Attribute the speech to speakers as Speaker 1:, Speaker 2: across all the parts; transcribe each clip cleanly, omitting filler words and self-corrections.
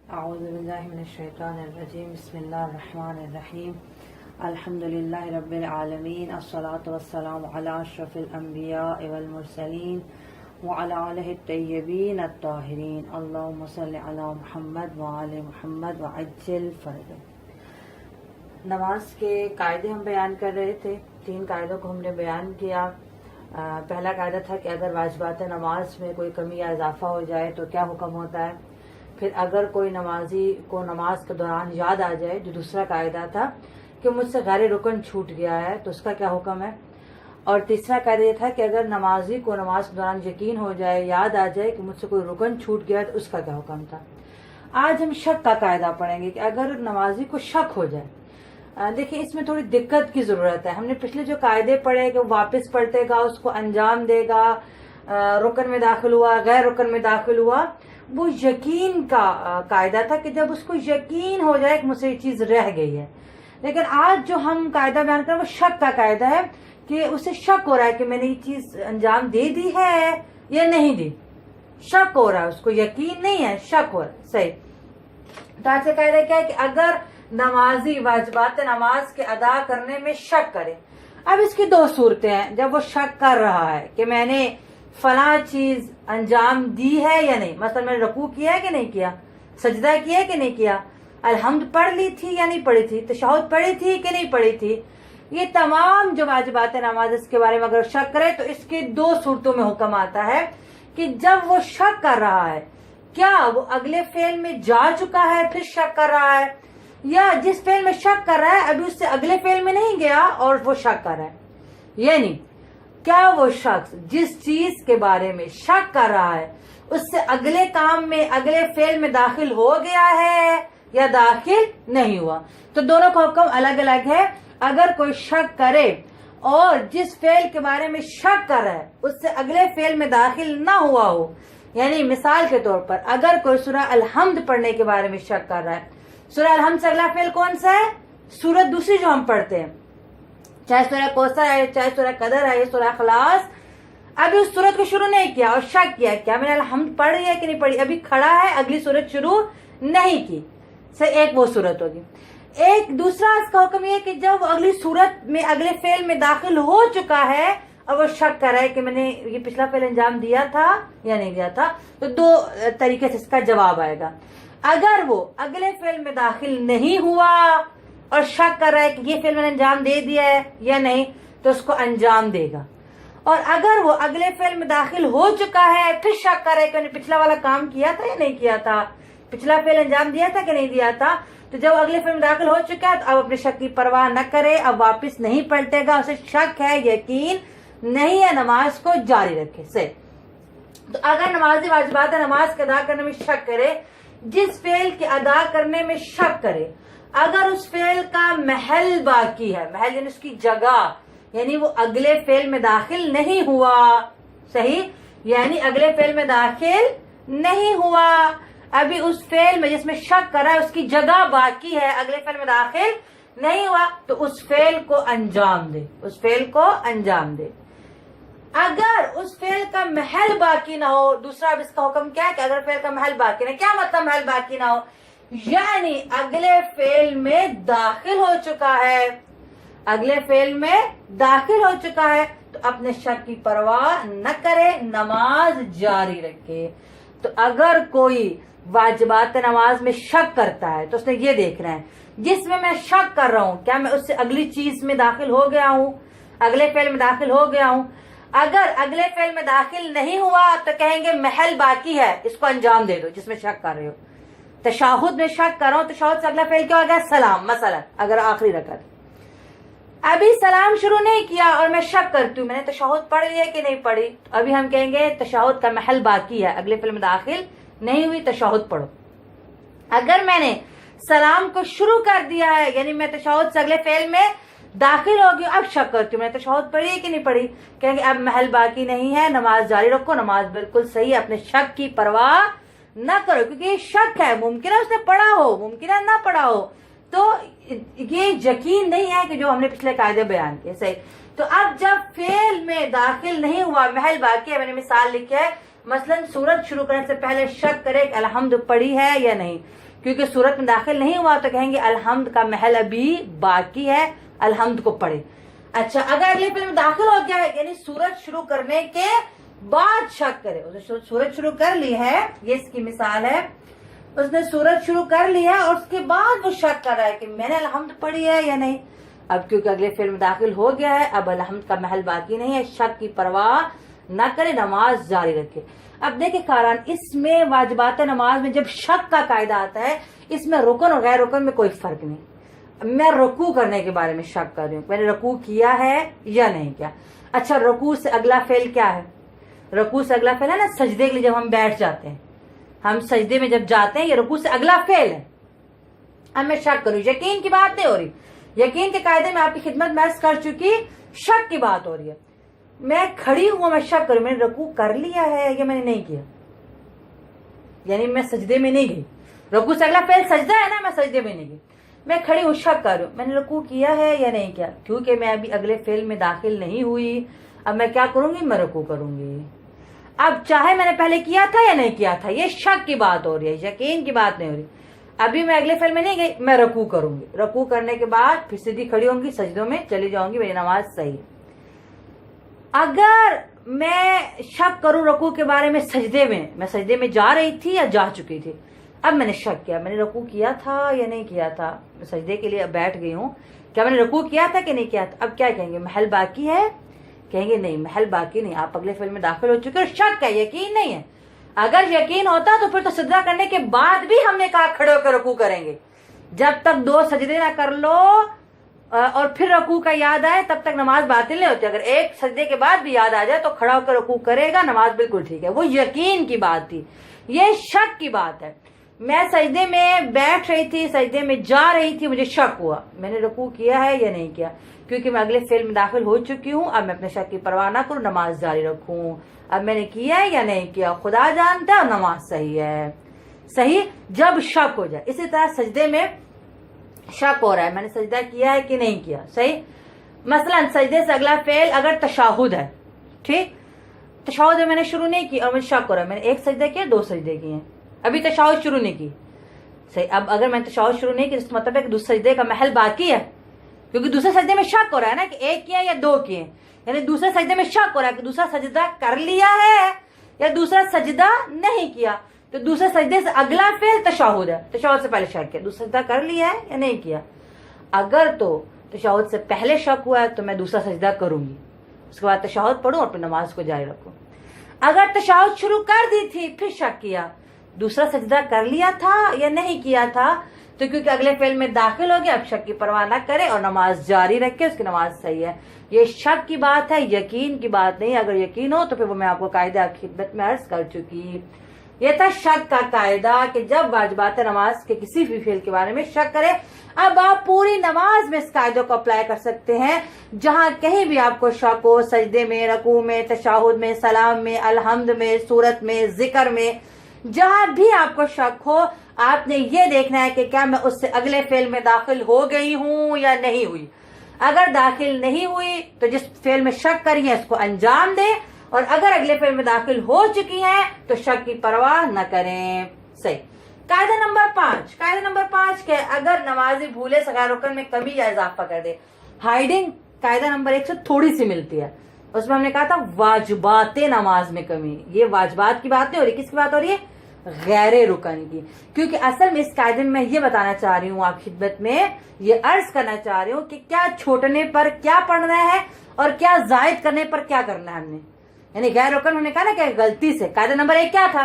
Speaker 1: اعوذ باللہ من الشیطان الرجیم، بسم اللہ الرحمن الرحیم، الحمد للہ رب العالمین، الصلاۃ والسلام علی اشرف الانبیاء والمرسلین وعلی آلہ الطیبین الطاہرین، اللہم صل علی محمد وآل محمد وعجل فرجہ۔ نماز کے قاعدے ہم بیان کر رہے تھے، 3 قاعدوں کو ہم نے بیان کیا۔ پہلا قاعدہ تھا کہ اگر واجبات نماز میں کوئی کمی یا اضافہ ہو جائے تو کیا حکم ہوتا ہے۔ پھر اگر کوئی نمازی کو نماز کے دوران یاد آ جائے، جو دوسرا قاعدہ تھا کہ مجھ سے غیر رکن چھوٹ گیا ہے، تو اس کا کیا حکم ہے۔ اور تیسرا قاعدہ یہ تھا کہ اگر نمازی کو نماز کے دوران یقین ہو جائے، یاد آ جائے کہ مجھ سے کوئی رکن چھوٹ گیا ہے، تو اس کا کیا حکم تھا۔ آج ہم شک کا قاعدہ پڑھیں گے کہ اگر نمازی کو شک ہو جائے، دیکھیں اس میں تھوڑی دقت کی ضرورت ہے۔ ہم نے پچھلے جو قاعدے پڑھے کہ وہ واپس پلٹے گا، اس کو انجام دے گا، رکن میں داخل ہوا، غیر رکن میں داخل ہوا، وہ یقین کا قاعدہ تھا کہ جب اس کو یقین ہو جائے کہ مجھ سے یہ چیز رہ گئی ہے۔ لیکن آج جو ہم قاعدہ بیان کر رہے ہیں وہ شک کا قاعدہ ہے کہ اسے شک ہو رہا ہے کہ میں نے یہ چیز انجام دے دی ہے یا نہیں دی۔ شک ہو رہا ہے، اس کو یقین نہیں ہے، شک ہو رہا ہے۔ صحیح۔ تو آج کا قاعدہ کیا ہے کہ اگر نمازی واجبات نماز کے ادا کرنے میں شک کرے، اب اس کی 2 صورتیں ہیں۔ جب وہ شک کر رہا ہے کہ میں نے فلاں چیز انجام دی ہے یا نہیں، مثلا میں نے رکوع کیا ہے کہ نہیں کیا، سجدہ کیا ہے کہ نہیں کیا، الحمد پڑھ لی تھی یا نہیں پڑھی تھی، تشہد پڑھی تھی کہ نہیں پڑھی تھی، یہ تمام جو واجبات نماز اس کے بارے میں اگر شک کرے تو اس کے 2 صورتوں میں حکم آتا ہے کہ جب وہ شک کر رہا ہے، کیا وہ اگلے فعل میں جا چکا ہے پھر شک کر رہا ہے، یا جس فعل میں شک کر رہا ہے ابھی اس سے اگلے فعل میں نہیں گیا اور وہ شک کر رہا ہے۔ یعنی کیا وہ شخص جس چیز کے بارے میں شک کر رہا ہے اس سے اگلے کام میں، اگلے فعل میں داخل ہو گیا ہے یا داخل نہیں ہوا۔ تو دونوں کا حکم الگ الگ ہے۔ اگر کوئی شک کرے اور جس فعل کے بارے میں شک کر رہا ہے اس سے اگلے فعل میں داخل نہ ہوا ہو، یعنی مثال کے طور پر اگر کوئی سورہ الحمد پڑھنے کے بارے میں شک کر رہا ہے، سورہ الحمد سے اگلا فعل کون سا ہے؟ سورت دوسری جو ہم پڑھتے ہیں، چاہے سورہ کوثر ہے، چاہے سورہ قدر ہے، سورہ اخلاص، ابھی اس سورت کو شروع نہیں کیا اور شک کیا کیا میں نے الحمد پڑھ رہی ہے کہ نہیں پڑھی، ابھی کھڑا ہے، اگلی سورت شروع نہیں کی، ایک وہ سورت ہوگی۔ ایک دوسرا اس کا حکم یہ کہ جب وہ اگلی سورت میں اگلے فعل میں داخل ہو چکا ہے اور وہ شک کر رہا ہے کہ میں نے یہ پچھلا فعل انجام دیا تھا یا نہیں دیا تھا، تو 2 طریقے سے اس کا جواب آئے گا۔ اگر وہ اگلے فعل میں داخل نہیں ہوا اور شک کر رہا ہے کہ یہ فعل میں نے انجام دے دیا ہے یا نہیں، تو اس کو انجام دے گا۔ اور اگر وہ اگلے فعل میں داخل ہو چکا ہے پھر شک کر رہا ہے کہ میں نے پچھلا والا کام کیا تھا یا نہیں کیا تھا، پچھلا فعل انجام دیا تھا کہ نہیں دیا تھا، تو جب اگلے فعل میں داخل ہو چکا ہے تو اب اپنے شک کی پرواہ نہ کرے، اب واپس نہیں پلٹے گا، اسے شک ہے، یقین نہیں ہے، نماز کو جاری رکھے۔ صحیح۔ تو اگر نمازی واجبات نماز کے ادا کرنے میں شک کرے، جس فعل کے ادا کرنے میں شک کرے، اگر اس فعل کا محل باقی ہے، محل یعنی اس کی جگہ، یعنی وہ اگلے فعل میں داخل نہیں ہوا، صحیح، یعنی اگلے فعل میں داخل نہیں ہوا، ابھی اس فعل میں جس میں شک کر رہا ہے اس کی جگہ باقی ہے، اگلے فعل میں داخل نہیں ہوا، تو اس فعل کو انجام دے، اس فعل کو انجام دے۔ اگر اس فعل کا محل باقی نہ ہو، دوسرا اب اس کا حکم کیا ہے کہ اگر فعل کا محل باقی نہ، کیا مطلب محل باقی نہ ہو، یعنی اگلے فعل میں داخل ہو چکا ہے، اگلے فعل میں داخل ہو چکا ہے، تو اپنے شک کی پرواہ نہ کرے، نماز جاری رکھے۔ تو اگر کوئی واجبات نماز میں شک کرتا ہے تو اس نے یہ دیکھنا ہے جس میں شک کر رہا ہوں کیا میں اس سے اگلی چیز میں داخل ہو گیا ہوں، اگلے فعل میں داخل ہو گیا ہوں۔ اگر اگلے فعل میں داخل نہیں ہوا تو کہیں گے محل باقی ہے، اس کو انجام دے دو جس میں شک کر رہے ہو۔ تشہد میں شک کر رہا ہوں، تشہد سے اگلا فعل کیا ہو گیا؟ سلام، مثلا اگر آخری رکعت، ابھی سلام شروع نہیں کیا اور میں شک کرتی ہوں میں نے تشہد پڑھ لی ہے کہ نہیں پڑھی، تو ابھی ہم کہیں گے تشہد کا محل باقی ہے، اگلے فعل میں داخل نہیں ہوئی، تشہد پڑھو۔ اگر میں نے سلام کو شروع کر دیا ہے، یعنی میں تشہد سے اگلے فعل میں داخل ہو گئی، اب شک کرتی ہوں میں نے تشہد پڑھی ہے کہ نہیں پڑھی، کہیں گے اب محل باقی نہیں ہے، نماز جاری رکھو، نماز بالکل صحیح ہے، اپنے شک کی پرواہ نہ کرو، کیونکہ یہ شک ہے، ممکن ہے اس نے پڑھا ہو، ممکن ہے نہ پڑھا ہو، تو یہ یقین نہیں ہے کہ جو ہم نے پچھلے قاعدے بیان کیے۔ صحیح۔ تو اب جب فعل میں داخل نہیں ہوا، محل باقی ہے، میں نے مثال لکھی ہے، مثلا سورت شروع کرنے سے پہلے شک کرے کہ الحمد پڑھی ہے یا نہیں، کیونکہ صورت میں داخل نہیں ہوا تو کہیں گے الحمد کا محل ابھی باقی ہے، الحمد کو پڑھے۔ اچھا اگر اگلے فعل میں داخل ہو گیا ہے یعنی صورت شروع کرنے کے بعد شک کرے، صورت شروع کر لی ہے، یہ اس کی مثال ہے، اس نے صورت شروع کر لی ہے اور اس کے بعد وہ شک کر رہا ہے کہ میں نے الحمد پڑھی ہے یا نہیں۔ اب کیونکہ اگلے فعل میں داخل ہو گیا ہے، اب الحمد کا محل باقی نہیں ہے، شک کی پرواہ نہ کرے، نماز جاری رکھے۔ اب دیکھیں قارئین، اس میں واجبات نماز میں جب شک کا قاعدہ آتا ہے، اس میں رکن اور غیر رکن میں کوئی فرق نہیں۔ میں رکوع کرنے کے بارے میں شک کر رہی ہوں، میں نے رکوع کیا ہے یا نہیں کیا۔ اچھا رکوع سے اگلا فعل کیا ہے؟ رکوع سے اگلا فعل ہے نا سجدے کے لیے جب ہم بیٹھ جاتے ہیں، ہم سجدے میں جب جاتے ہیں، یہ رکوع سے اگلا فعل ہے۔ اب میں شک کروں، یقین کی بات نہیں ہو رہی، یقین کے قاعدے میں آپ کی خدمت میں عرض کر چکی، شک کی بات ہو رہی ہے۔ میں کھڑی ہوں، میں شک کروں میں نے رکوع کر لیا ہے یا میں نے نہیں کیا، یعنی میں سجدے میں نہیں گئی۔ رکوع سے اگلا فعل سجدہ ہے نا، میں سجدے میں نہیں گئی، میں کھڑی ہوں شک کر رہی ہوں میں نے رکوع کیا ہے یا نہیں کیا، کیونکہ میں ابھی اگلے فعل میں داخل نہیں ہوئی۔ اب میں کیا کروں گی؟ میں رکوع کروں گی۔ اب چاہے میں نے پہلے کیا تھا یا نہیں کیا تھا، یہ شک کی بات ہو رہی ہے، یقین کی بات نہیں ہو رہی۔ ابھی میں اگلے فعل میں نہیں گئی، میں رکوع کروں گی، رکوع کرنے کے بعد پھر سیدھی کھڑی ہوں گی، سجدوں میں چلی جاؤں گی، میری نماز صحیح ہے۔ اگر میں شک کروں رکوع کے بارے میں سجدے میں سجدے میں جا رہی تھی یا جا چکی تھی، اب میں نے شک کیا میں نے رکوع کیا تھا یا نہیں کیا تھا، میں سجدے کے لیے بیٹھ گئی ہوں، کیا میں نے رکوع کیا تھا کہ نہیں کیا تھا۔ اب کیا کہیں گے؟ محل باقی ہے؟ کہیں گے نہیں محل باقی نہیں، آپ اگلے فعل میں داخل ہو چکے اور شک ہے، یقین نہیں ہے۔ اگر یقین ہوتا تو پھر تو سجدہ کرنے کے بعد بھی ہم نے کہا کھڑے ہو کر رکوع کریں گے، جب تک 2 سجدے نہ کر لو اور پھر رکوع کا یاد آئے تب تک نماز باطل نہیں ہوتی۔ اگر ایک سجدے کے بعد بھی یاد آ جائے تو کھڑا ہو کر رکوع کرے گا، نماز بالکل ٹھیک ہے۔ وہ یقین کی بات تھی، یہ شک کی بات ہے۔ میں سجدے میں بیٹھ رہی تھی، سجدے میں جا رہی تھی، مجھے شک ہوا میں نے رکوع کیا ہے یا نہیں کیا، کیونکہ میں اگلے فعل میں داخل ہو چکی ہوں۔ اب میں اپنے شک کی پرواہ نہ کروں، نماز جاری رکھوں۔ اب میں نے کیا ہے یا نہیں کیا، خدا جانتا ہے، اور نماز صحیح ہے۔ صحیح جب شک ہو جائے۔ اسی طرح سجدے میں شک ہو رہا ہے میں نے سجدہ کیا ہے کہ نہیں کیا، صحیح۔ مثلا سجدے سے اگلا فعل اگر تشہد ہے، ٹھیک، تشہد میں نے شروع نہیں کی اور مجھے شک ہو رہا ہے میں نے 1 سجدہ کیا 2 سجدے کیے ہیں، ابھی تشہد شروع نہیں کی، صحیح۔ اب اگر میں نے تشہد شروع نہیں کی اس کا مطلب ہے کہ دوسرے سجدے کا محل باقی ہے، کیونکہ دوسرے سجدے میں شک ہو رہا ہے نا کہ 1 کیا یا 2 کیے، یعنی دوسرے سجدے میں شک ہو رہا ہے کہ دوسرا سجدہ کر لیا ہے یا دوسرا سجدہ نہیں کیا، تو دوسرے سجدے سے اگلا فعل تشہد ہے، تشہد سے پہلے شک کیا، دوسرا سجدہ کر لیا ہے یا نہیں کیا۔ اگر تو تشہد سے پہلے شک ہوا ہے تو میں دوسرا سجدہ کروں گی، اس کے بعد تشہد پڑھوں اور پھر نماز کو جاری رکھوں۔ اگر تشہد شروع کر دی تھی پھر شک کیا دوسرا سجدہ کر لیا تھا یا نہیں کیا تھا، تو کیونکہ اگلے فعل میں داخل ہو گیا اب شک کی پرواہ نہ کرے اور نماز جاری رکھے، اس کی نماز صحیح ہے۔ یہ شک کی بات ہے، یقین کی بات نہیں۔ اگر یقین ہو تو پھر وہ میں آپ کو قاعدہ خدمت میں عرض کر چکی۔ یہ تھا شک کا قاعدہ کہ جب واجبات نماز کے کسی بھی فعل کے بارے میں شک کرے۔ اب آپ پوری نماز میں اس قاعدے کو اپلائی کر سکتے ہیں، جہاں کہیں بھی آپ کو شک ہو، سجدے میں، رکوع میں، تشہد میں، سلام میں، الحمد میں، سورت میں، ذکر میں، جہاں بھی آپ کو شک ہو، آپ نے یہ دیکھنا ہے کہ کیا میں اس سے اگلے فعل میں داخل ہو گئی ہوں یا نہیں ہوئی۔ اگر داخل نہیں ہوئی تو جس فعل میں شک کری ہے اس کو انجام دیں، اور اگر اگلے فعل میں داخل ہو چکی ہیں تو شک کی پرواہ نہ کریں، صحیح۔ قاعدہ نمبر 5، قاعدہ نمبر 5 کہ اگر نمازی بھولے غیر رکن میں کمی یا اضافہ کر دے، ہائڈنگ قاعدہ نمبر 1 سے تھوڑی سی ملتی ہے، اس میں ہم نے کہا تھا واجبات نماز میں کمی، یہ واجبات کی بات نہیں ہو رہی، کس کی بات ہو رہی ہے؟ غیر رکن کی، کیونکہ اصل میں اس قاعدے میں یہ بتانا چاہ رہی ہوں آپ خدمت میں، یہ عرض کرنا چاہ رہی ہوں کہ کیا چھوٹنے پر کیا پڑھنا ہے اور کیا زائد کرنے پر کیا کرنا ہے ہم نے، یعنی غیر رکن ہم نے کہا نا کہ غلطی سے، قاعدہ نمبر 1 کیا تھا؟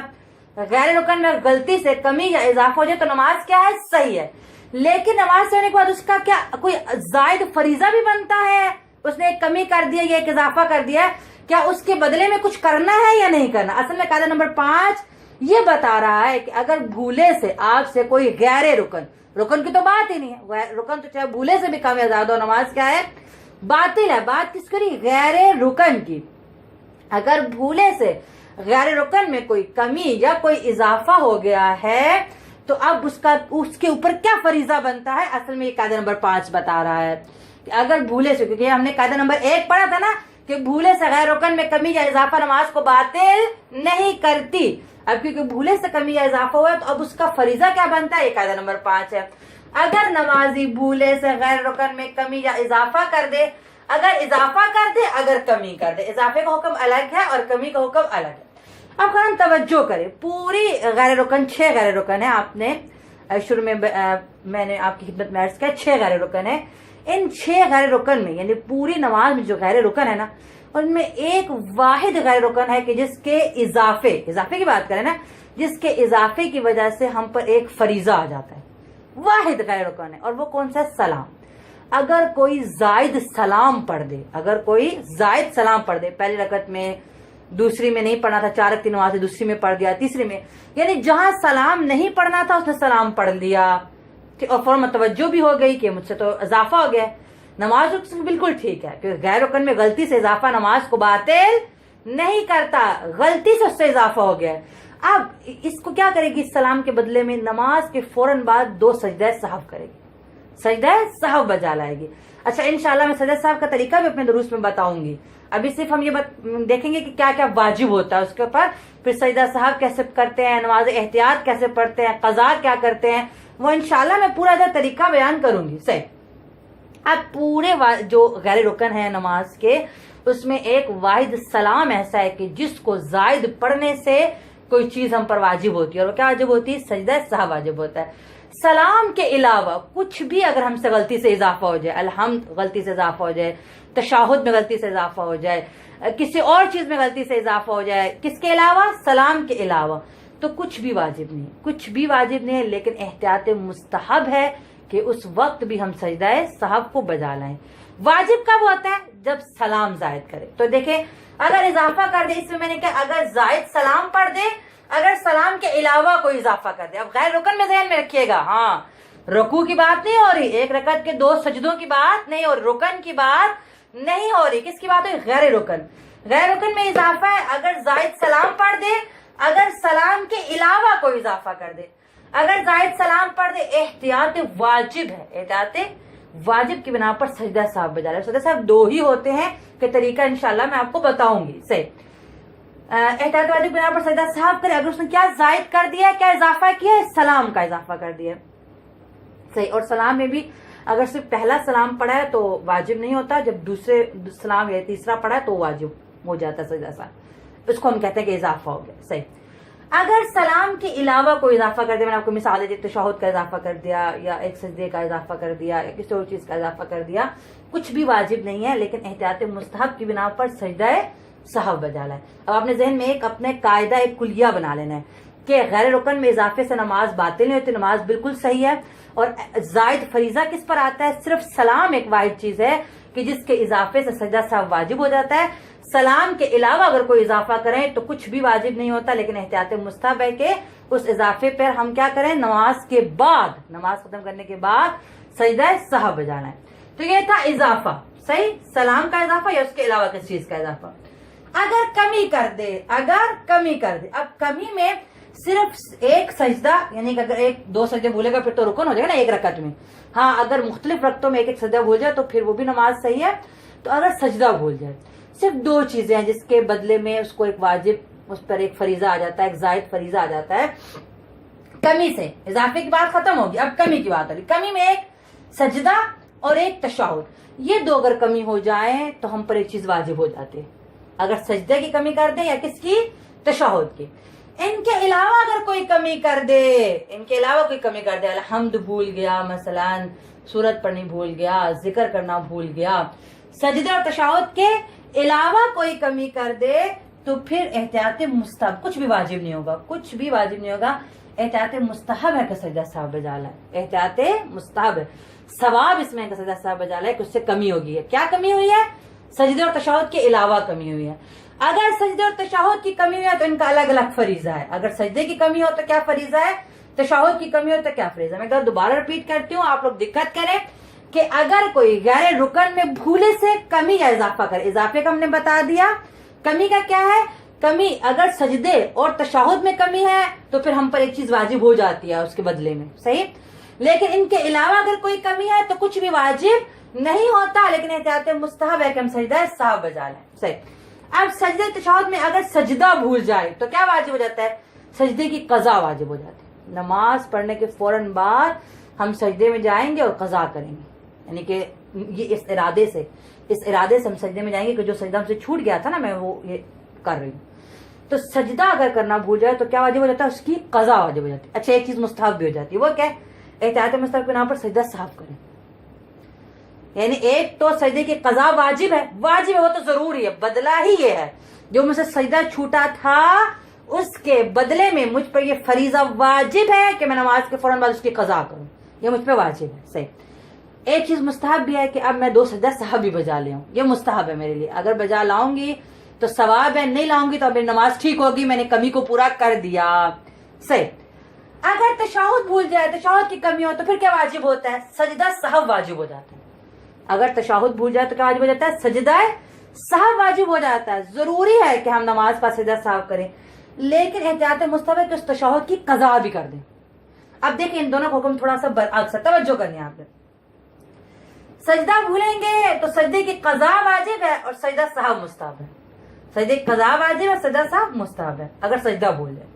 Speaker 1: غیر رکن میں غلطی سے کمی یا اضافہ ہو جائے تو نماز کیا ہے؟ صحیح ہے، لیکن نماز سے ہونے کے بعد اس کا کیا کوئی زائد فریضہ بھی بنتا ہے؟ اس نے ایک کمی کر دیا یا ایک اضافہ کر دیا، کیا اس کے بدلے میں کچھ کرنا ہے یا نہیں کرنا؟ اصل میں قاعدہ نمبر 5 یہ بتا رہا ہے کہ اگر بھولے سے آپ سے کوئی غیر رکن، رکن کی تو بات ہی نہیں ہے، رکن تو چاہے بھولے سے بھی کم یا زیادہ ہو، نماز کیا ہے؟ باطل ہے۔ بات کس کری؟ غیر رکن کی۔ اگر بھولے سے غیر رکن میں کوئی کمی یا کوئی اضافہ ہو گیا ہے تو اب اس کے اوپر کیا فریضہ بنتا ہے؟ اصل میں یہ قاعدہ نمبر 5 بتا رہا ہے کہ اگر بھولے سے، کیونکہ ہم نے قاعدہ نمبر 1 پڑھا تھا نا کہ بھولے سے غیر رکن میں کمی یا اضافہ نماز کو باطل نہیں کرتی. اب کیونکہ بھولے سے کمی یا اضافہ ہوا تو اب اس کا فریضہ کیا بنتا ہے؟ یہ قاعدہ نمبر 5 ہے. اگر نمازی بھولے سے غیر رکن میں کمی یا اضافہ کر دے، اگر اضافہ کر دے اگر کمی کر دے، اضافے کا حکم الگ ہے اور کمی کا حکم الگ ہے. اب قرآن توجہ کرے، پوری غیر رکن 6 غیر رکن ہے. آپ نے شروع میں نے آپ کی خدمت میں عرض کیا 6 غیر رکن ہے. ان 6 غیر رکن میں یعنی پوری نماز میں جو غیر رکن ہے نا، ان میں ایک واحد غیر رکن ہے کہ جس کے اضافے کی بات کریں نا، جس کے اضافے کی وجہ سے ہم پر ایک فریضہ آ جاتا ہے. واحد غیر رکن ہے اور وہ کون سا؟ سلام. اگر کوئی زائد سلام پڑھ دے، پہلی رکعت میں، دوسری میں نہیں پڑھنا تھا، 4 رکعت کی نماز دوسری میں پڑھ دیا، تیسری میں، یعنی جہاں سلام نہیں پڑھنا تھا اس نے سلام پڑھ لیا اور فوراً متوجہ بھی ہو گئی کہ مجھ سے تو اضافہ ہو گیا. نماز بالکل ٹھیک ہے کیونکہ غیر رکن میں غلطی سے اضافہ نماز کو باطل نہیں کرتا، غلطی سے اس سے اضافہ ہو گیا. اب اس کو کیا کرے گی؟ سلام کے بدلے میں نماز کے فوراً بعد 2 سجدہ سہو کرے گی، سجدہ سہو بجا لائے گی. اچھا انشاءاللہ میں سجدہ سہو کا طریقہ بھی اپنے دروس میں بتاؤں گی. ابھی صرف ہم یہ دیکھیں گے کہ کیا کیا واجب ہوتا ہے اس کے اوپر، پھر سجدہ سہو کیسے کرتے ہیں، نماز احتیاط کیسے پڑھتے ہیں، قضا کیا کرتے ہیں، وہ انشاءاللہ میں پورا طریقہ بیان کروں گی. صحیح. اب پورے جو غیر رکن ہے نماز کے، اس میں ایک واحد سلام ایسا ہے کہ جس کو زائد پڑھنے سے کوئی چیز ہم پر واجب ہوتی ہے، اور وہ کیا واجب ہوتی ہے؟ سجدہ سہو واجب ہوتا ہے. سلام کے علاوہ کچھ بھی اگر ہم سے غلطی سے اضافہ ہو جائے، الحمد غلطی سے اضافہ ہو جائے، تشہد میں غلطی سے اضافہ ہو جائے، کسی اور چیز میں غلطی سے اضافہ ہو جائے، کس کے علاوہ؟ سلام کے علاوہ، تو کچھ بھی واجب نہیں ہے، لیکن احتیاط مستحب ہے کہ اس وقت بھی ہم سجدہ سہو کو بجا لائیں. واجب کب ہوتا ہے؟ جب سلام زائد کرے. تو دیکھیں اگر اضافہ کر دے، اس میں نے کہا اگر زائد سلام پڑھ دے، اگر سلام کے علاوہ کوئی اضافہ کر دے. اب غیر رکن میں ذہن میں رکھیے گا، ہاں رکوع کی بات نہیں ہو رہی، 1 رکعت کے 2 سجدوں کی بات نہیں، اور رکن کی بات نہیں ہو رہی. کس کی بات ہو رہی؟ غیر رکن. غیر رکن میں اضافہ ہے اگر زائد سلام پڑھ دے، اگر سلام کے علاوہ کوئی اضافہ کر دے، اگر زائد سلام پڑھ دے. احتیاط واجب ہے، احتیاط واجب کی بنا پر سجدہ سہو بجا لے. سجدہ سہو 2 ہی ہوتے ہیں کہ طریقہ انشاءاللہ میں آپ کو بتاؤں گی. صحیح. احتیاط واجب کی بنا پر سجدہ سہو کرے. اگر اس نے کیا زائد کر دیا، کیا اضافہ کیا ہے؟ سلام کا اضافہ کر دیا. صحیح. اور سلام میں بھی اگر صرف پہلا سلام پڑھا ہے تو واجب نہیں ہوتا، جب دوسرے سلام یا تیسرا پڑھا ہے تو واجب ہو جاتا ہے سجدہ سہو. اس کو ہم کہتے ہیں کہ اضافہ ہو گیا. صحیح. اگر سلام کے علاوہ کوئی اضافہ کر دیا، میں نے آپ کو مثال دی، تشہد کا اضافہ کر دیا یا ایک سجدے کا اضافہ کر دیا یا کسی اور چیز کا اضافہ کر دیا، کچھ بھی واجب نہیں ہے، لیکن احتیاط مستحب کی بنا پر سجدہ سہو بجا لائے. اب آپ نے ذہن میں اپنے قاعدہ ایک کلیہ بنا لینا ہے کہ غیر رکن میں اضافے سے نماز باطل نہیں ہوتی، نماز بالکل صحیح ہے. اور زائد فریضہ کس پر آتا ہے؟ صرف سلام ایک واحد چیز ہے کہ جس کے اضافے سے سجدہ سہو واجب ہو جاتا ہے. سلام کے علاوہ اگر کوئی اضافہ کریں تو کچھ بھی واجب نہیں ہوتا، لیکن احتیاط مستحب ہے کہ اس اضافے پر ہم کیا کریں؟ نماز کے بعد، نماز ختم کرنے کے بعد سجدہ سہو بجانا ہے. تو یہ تھا اضافہ. صحیح. سلام کا اضافہ یا اس کے علاوہ کس چیز کا اضافہ. اگر کمی کر دے، اب کمی میں صرف ایک سجدہ، یعنی کہ اگر 2 سجدے بھولے گا پھر تو رکن ہو جائے گا نا 1 رکعت میں. ہاں اگر مختلف رکعتوں میں ایک سجدہ بھول جائے تو پھر وہ بھی نماز صحیح ہے. تو اگر سجدہ بھول جائے، صرف 2 چیزیں ہیں جس کے بدلے میں اس کو ایک واجب، اس پر ایک فریضہ آ جاتا ہے، ایک زائد فریضہ آ جاتا ہے. کمی سے اضافے کی بات ختم ہوگی، اب کمی کی بات ہو رہی. کمی میں ایک سجدہ اور ایک تشہد، یہ 2 اگر کمی ہو جائیں تو ہم پر ایک چیز واجب ہو جاتی ہے. اگر سجدے کی کمی کر دیں یا کس کی؟ تشہد کی. ان کے علاوہ اگر کوئی کمی کر دے، الحمد بھول گیا، مثلا سورت پڑھنی بھول گیا، ذکر کرنا بھول گیا، سجدے اور تشہد کے علاوہ کوئی کمی کر دے تو پھر احتیاط مستحب، کچھ بھی واجب نہیں ہوگا، احتیاط مستحب ہے کہ سجدہ سہو بجا لائے. احتیاط مستحب ہے، ثواب اس میں سجدہ سہو بجا لائے کہ اس سے کمی ہوگی ہے. کیا کمی ہوئی ہے؟ سجدے اور تشہد کے علاوہ کمی ہوئی ہے. اگر سجدے اور تشہد کی کمی ہوئی ہے تو ان کا الگ الگ فریضہ ہے. اگر سجدے کی کمی ہو تو کیا فریضہ ہے، تشہد کی کمی ہو تو کیا فریضہ ہے. میں اگر دوبارہ ریپیٹ کرتی ہوں، آپ لوگ دقت کریں کہ اگر کوئی غیر رکن میں بھولے سے کمی یا اضافہ کرے، اضافے کا ہم نے بتا دیا، کمی کا کیا ہے؟ کمی اگر سجدے اور تشہد میں کمی ہے تو پھر ہم پر ایک چیز واجب ہو جاتی ہے اس کے بدلے میں. صحیح. لیکن ان کے علاوہ اگر کوئی کمی ہے تو کچھ بھی واجب نہیں ہوتا، لیکن احتیاط مستحب ہے کہ ہم سجدہ سہو بجا لیں. صحیح. اب سجدہ تشہد میں اگر سجدہ بھول جائے تو کیا واجب ہو جاتا ہے؟ سجدے کی قضا واجب ہو جاتی ہے. نماز پڑھنے کے فوراً بعد ہم سجدے میں جائیں گے اور قضا کریں گے، یعنی کہ یہ اس ارادے سے ہم سجدے میں جائیں گے کہ جو سجدہ ہم سے چھوٹ گیا تھا نا، میں وہ یہ کر رہی ہوں. تو سجدہ اگر کرنا بھول جائے تو کیا واجب ہو جاتا ہے؟ اس کی قضا واجب ہو جاتی ہے. اچھا، ایک چیز مستحب بھی ہو جاتی ہے، وہ کیا ہے؟ احتیاط مستحب کے نام پر سجدہ سہو کریں. یعنی ایک تو سجدے کی قضا واجب ہے وہ تو ضروری ہے، بدلہ ہی یہ ہے جو مجھ سے سجدہ چھوٹا تھا اس کے بدلے میں مجھ پر یہ فریضہ واجب ہے کہ میں نماز کے فوراً بعد اس کی قضا کروں، یہ مجھ پہ واجب ہے. صحیح. ایک چیز مستحب بھی ہے کہ اب میں 2 سجدہ سہو بھی بجا لے ہوں، یہ مستحب ہے میرے لیے. اگر بجا لاؤں گی تو ثواب ہے، نہیں لاؤں گی تو اب میری نماز ٹھیک ہوگی، میں نے کمی کو پورا کر دیا. صحیح. اگر تشہد بھول جائے، تشہد کی کمی ہو تو پھر کیا واجب ہوتا ہے؟ سجدہ سہو واجب ہو جاتا ہے. اگر تشہد بھول جائے تو کیا واجب ہو جاتا ہے؟ سجدہ سہو واجب ہو جاتا ہے. ضروری ہے کہ ہم نماز کا سجدہ سہو کریں، لیکن احتیاط مستحب ہے کہ اس تشہد کی قضا بھی کر دیں. اب دیکھیں ان دونوں حکم تھوڑا سا برعکس ہے، توجہ کرنی ہے آپ نے. سجدہ بھولیں گے تو سجدے کی قضا واجب ہے اور سجدہ سہو مستحب ہے. سجدے کی قضا واجب ہے، سجدہ سہو مستحب ہے اگر سجدہ بھول جائے.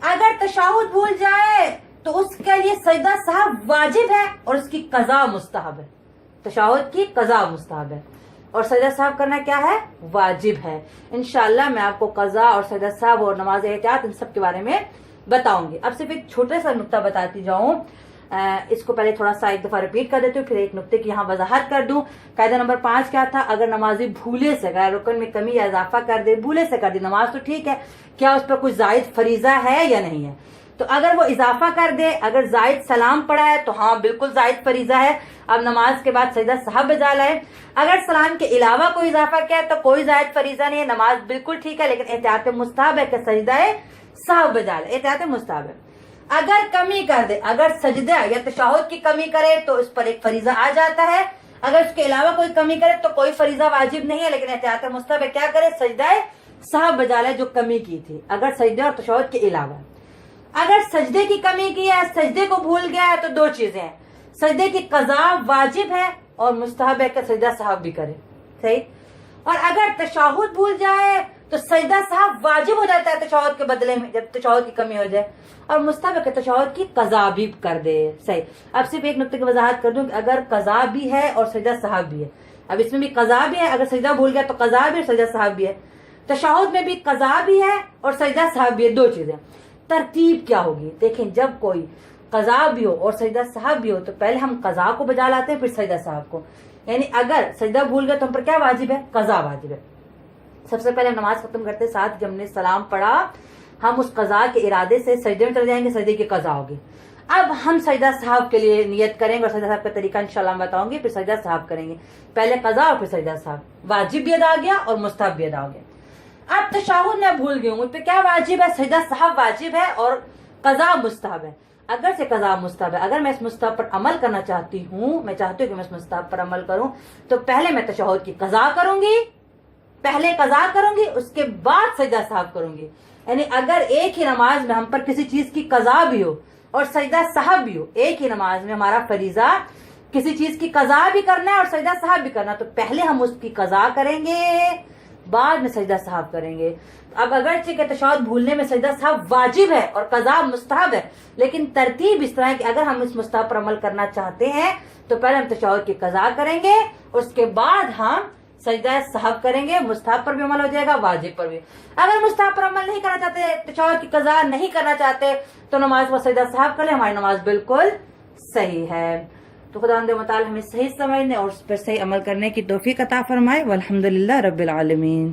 Speaker 1: اگر تشہد بھول جائے تو اس کے لیے سجدہ سہو واجب ہے اور اس کی قضا مستحب ہے. تشہد کی قضا مستحب ہے اور سجدہ سہو کرنا کیا ہے؟ واجب ہے. انشاءاللہ میں آپ کو قضا اور سجدہ سہو اور نماز احتیاط ان سب کے بارے میں بتاؤں گی. اب صرف ایک چھوٹا سا نقطہ بتاتی جاؤں، اس کو پہلے تھوڑا سا ایک دفعہ ریپیٹ کر دیتی ہوں، پھر ایک نقطے کی یہاں وضاحت کر دوں. قاعدہ نمبر 5 کیا تھا؟ اگر نمازی بھولے سے غیر رکن میں کمی یا اضافہ کر دے، بھولے سے کر دی نماز تو ٹھیک ہے، کیا اس پر کچھ زائد فریضہ ہے یا نہیں ہے؟ تو اگر وہ اضافہ کر دے، اگر زائد سلام پڑھا ہے تو ہاں بالکل زائد فریضہ ہے، اب نماز کے بعد سجدہ سہو بجا لائے. اگر سلام کے علاوہ کوئی اضافہ کیا ہے تو کوئی زائد فریضہ نہیں ہے، نماز بالکل ٹھیک ہے، لیکن احتیاط مستحب ہے کہ سجدہ سہو بجا لے. احتیاط مستحب ہے. اگر کمی کر دے، اگر سجدہ یا تشہد کی کمی کرے تو اس پر ایک فریضہ آ جاتا ہے. اگر اس کے علاوہ کوئی کمی کرے تو کوئی فریضہ واجب نہیں ہے، لیکن احتیاط مستحب ہے کیا کرے؟ سجدہ سہو بجا لے جو کمی کی تھی، اگر سجدہ اور تشہد کے علاوہ. اگر سجدے کی کمی کی ہے، سجدے کو بھول گیا ہے تو 2 چیزیں ہیں، سجدے کی قضا واجب ہے اور مستحب ہے کہ سجدہ سہو بھی کرے. صحیح. اور اگر تشہد بھول جائے تو سجدہ سہو واجب ہو جاتا ہے تشہد کے بدلے میں جب تشہد کی کمی ہو جائے، اور مستحب ہے کہ تشہد کی قضا بھی کر دے. صحیح. اب صرف ایک نقطے کی وضاحت کر دوں کہ اگر قضا بھی ہے اور سجدہ سہو بھی ہے، اب اس میں بھی قضا بھی ہے، اگر سجدہ بھول گیا تو قضا بھی اور سجدہ سہو بھی ہے. تشہد میں بھی قضا بھی ہے اور سجدہ سہو بھی ہے، 2 چیزیں. ترتیب کیا ہوگی؟ دیکھیں، جب کوئی قضا بھی ہو اور سجدہ سہو بھی ہو تو پہلے ہم قضا کو بجا لاتے ہیں پھر سجدہ سہو کو. یعنی اگر سجدہ بھول گئے تو ہم پر کیا واجب ہے؟ قضا واجب ہے. سب سے پہلے ہم نماز ختم کرتے ساتھ جب ہم نے سلام پڑھا ہم اس قضا کے ارادے سے سجدے میں چلے جائیں گے، سجدے کی قضا ہوگی. اب ہم سجدہ سہو کے لیے نیت کریں گے اور سجدہ سہو کا طریقہ انشاءاللہ میں بتاؤں گی، پھر سجدہ سہو کریں گے. پہلے قضا اور پھر سجدہ سہو. واجب بھی ادا ہو گیا اور مستحب بھی ادا ہو گیا. اب تشہد میں بھول گئی ہوں، مجھ پہ کیا واجب ہے؟ سجدہ سہو واجب ہے اور قضا مستحب ہے. اگر سے قضا مستحب ہے، اگر میں اس مستحب پر عمل کرنا چاہتی ہوں، میں چاہتی ہوں کہ میں اس مستحب پر عمل کروں، تو پہلے میں تشہد کی قضا کروں گی، اس کے بعد سجدہ سہو کروں گی. یعنی اگر ایک ہی نماز میں ہم پر کسی چیز کی قضا بھی ہو اور سجدہ سہو بھی ہو، ایک ہی نماز میں ہمارا فریضہ کسی چیز کی قضا بھی کرنا ہے اور سجدہ سہو بھی کرنا، تو پہلے ہم اس کی قضا کریں گے، بعد میں سجدہ سہو کریں گے. اب اگرچہ کہ تشہد بھولنے میں سجدہ سہو واجب ہے اور قضا مستحب ہے، لیکن ترتیب اس طرح ہے کہ اگر ہم اس مستحب پر عمل کرنا چاہتے ہیں تو پہلے ہم تشہد کی قضا کریں گے، اس کے بعد ہم سجدہ سہو کریں گے. مستحب پر بھی عمل ہو جائے گا، واجب پر بھی. اگر مستحب پر عمل نہیں کرنا چاہتے، تشہد کی قضا نہیں کرنا چاہتے، تو نماز کو سجدہ سہو کر لیں، ہماری نماز بالکل صحیح ہے. تو خداوند متعال ہمیں صحیح سمجھنے اور اس پر صحیح عمل کرنے کی توفیق عطا فرمائے. والحمدللہ رب العالمین.